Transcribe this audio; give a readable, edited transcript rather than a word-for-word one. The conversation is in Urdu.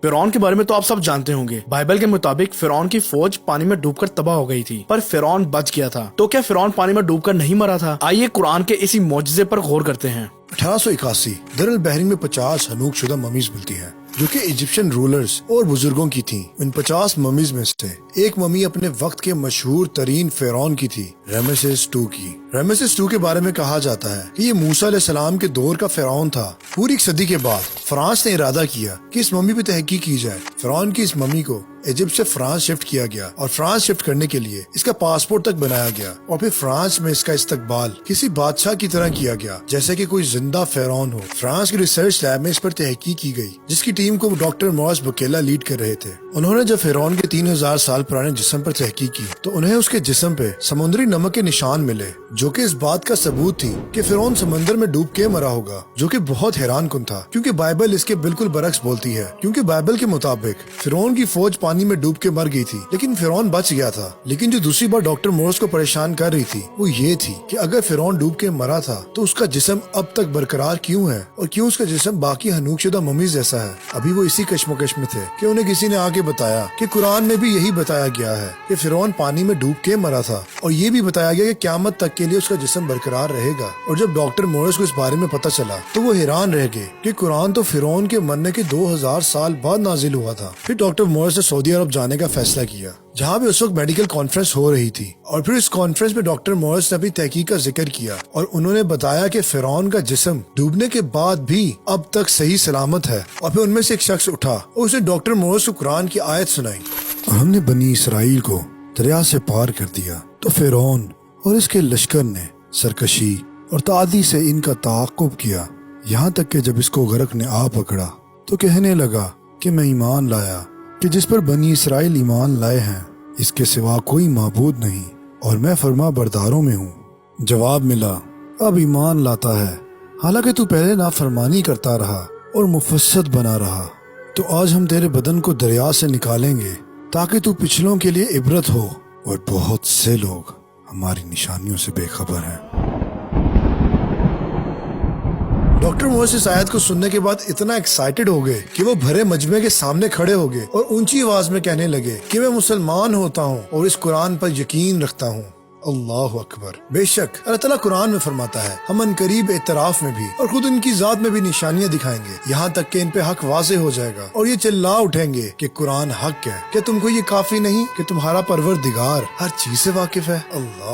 فرعون کے بارے میں تو آپ سب جانتے ہوں گے. بائبل کے مطابق فرعون کی فوج پانی میں ڈوب کر تباہ ہو گئی تھی، پر فرعون بچ گیا تھا. تو کیا فرعون پانی میں ڈوب کر نہیں مرا تھا؟ آئیے قرآن کے اسی معجزے پر غور کرتے ہیں. 1881 در البحرین میں 50 حنوک شدہ ممیز ملتی ہیں جو کہ ایجپشین رولرز اور بزرگوں کی تھیں. ان 50 ممیز میں سے ایک ممی اپنے وقت کے مشہور ترین فرعون کی تھی، رامسیس II کی. رامسیس II کے بارے میں کہا جاتا ہے کہ یہ موسیٰ علیہ السلام کے دور کا فرعون تھا. پوری ایک صدی کے بعد فرانس نے ارادہ کیا کہ اس ممی پہ تحقیق کی جائے. فرعون کی اس ممی کو ایجپٹ سے فرانس شفٹ کیا گیا اور فرانس شفٹ کرنے کے لیے اس کا پاسپورٹ تک بنایا گیا اور پھر فرانس میں اس کا استقبال کسی بادشاہ کی طرح کیا گیا جیسے کہ کوئی زندہ فرعون ہو. فرانس کی ریسرچ لیب میں اس پر تحقیق کی گئی جس کی ٹیم کو ڈاکٹر مورس بکیلا لیڈ کر رہے تھے. انہوں نے جب فرعون کے 3000 سال پرانے جسم پر تحقیق کی تو انہیں اس کے جسم پہ سمندری نمک کے نشان ملے جو کہ اس بات کا ثبوت تھی کہ فرعون سمندر میں ڈوب کے مرا ہوگا، جو کہ بہت حیران کن تھا کیونکہ بائبل اس کے بالکل برعکس بولتی ہے. کیونکہ بائبل کے مطابق فرعون کی فوج پانی میں ڈوب کے مر گئی تھی لیکن فرعون بچ گیا تھا. لیکن جو دوسری بات ڈاکٹر مورس کو پریشان کر رہی تھی وہ یہ تھی کہ اگر فرعون ڈوب کے مرا تھا تو اس کا جسم اب تک برقرار کیوں ہے اور کیوں اس کا جسم باقی حنوک شدہ ممیز جیسا ہے. ابھی وہ اسی کشمکش میں تھے کہ انہیں کسی نے آ کے بتایا کہ قرآن میں بھی یہی بتایا گیا ہے کہ فرعون پانی میں ڈوب کے مرا تھا اور یہ بھی بتایا گیا کہ قیامت تک کے لیے اس کا جسم برقرار رہے گا. اور جب ڈاکٹر مورس کو اس بارے میں پتہ چلا تو وہ حیران رہ گئے کہ قرآن تو فرعون کے مرنے کے 2000 سال بعد نازل ہوا تھا. پھر ڈاکٹر مورس نے سعودی عرب جانے کا فیصلہ کیا جہاں بھی اس وقت میڈیکل کانفرنس ہو رہی تھی اور پھر اس کانفرنس میں ڈاکٹر مورس نے اپنی تحقیق کا ذکر کیا اور انہوں نے بتایا کہ فرعون کا جسم ڈوبنے کے بعد بھی اب تک صحیح سلامت ہے. اور پھر ان میں سے ایک شخص اٹھا اور اس نے ڈاکٹر مورس کو قرآن کی آیت سنائی. ہم نے بنی اسرائیل کو دریا سے پار کر دیا تو فرعون اور اس کے لشکر نے سرکشی اور تعدی سے ان کا تعاقب کیا یہاں تک کہ جب اس کو غرق نے آ پکڑا تو کہنے لگا کہ میں ایمان لایا کہ جس پر بنی اسرائیل ایمان لائے ہیں اس کے سوا کوئی معبود نہیں اور میں فرما برداروں میں ہوں. جواب ملا اب ایمان لاتا ہے حالانکہ تو پہلے نافرمانی کرتا رہا اور مفسد بنا رہا. تو آج ہم تیرے بدن کو دریا سے نکالیں گے تاکہ تو پچھلوں کے لیے عبرت ہو اور بہت سے لوگ ہماری نشانیوں سے بے خبر ہیں. ڈاکٹر مورس اس آیت کو سننے کے بعد اتنا ایکسائٹڈ ہو گئے کہ وہ بھرے مجمع کے سامنے کھڑے ہو گئے اور اونچی آواز میں کہنے لگے کہ میں مسلمان ہوتا ہوں اور اس قرآن پر یقین رکھتا ہوں. اللہ اکبر. بے شک اللہ تعالیٰ قرآن میں فرماتا ہے ہم ان قریب اعتراف میں بھی اور خود ان کی ذات میں بھی نشانیاں دکھائیں گے یہاں تک کہ ان پہ حق واضح ہو جائے گا اور یہ چلا اٹھیں گے کہ قرآن حق ہے. کیا تم کو یہ کافی نہیں کہ تمہارا پروردگار ہر چیز سے واقف ہے؟ اللہ